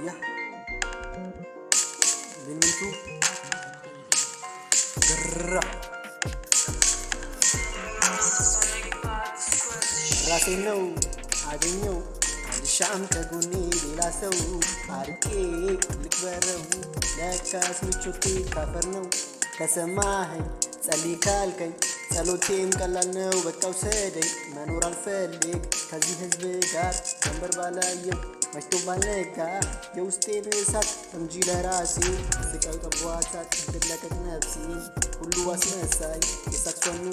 Yeah. Lintu. Gerra. ራሴን ነው አገኘው አልሻም ከጎኔ ሌላ ሰው አርቄ ልክበረው ለካስ ምቾቴ ካፈር ነው ከሰማኸኝ ጸልይ ካልከኝ ጸሎቴም ቀላል ነው በቃ ውሰደኝ መኖር አልፈልግ ከዚህ ህዝብ ጋር ጀንበር ባላየው መሽቶ ባልነጋ የውስጤን እሳት እንጂ ለራሴ ስቃይ ጠቧት ሳትለቀቅ ነፍሴ ሁሉ አስመሳይ የሳክሷኑ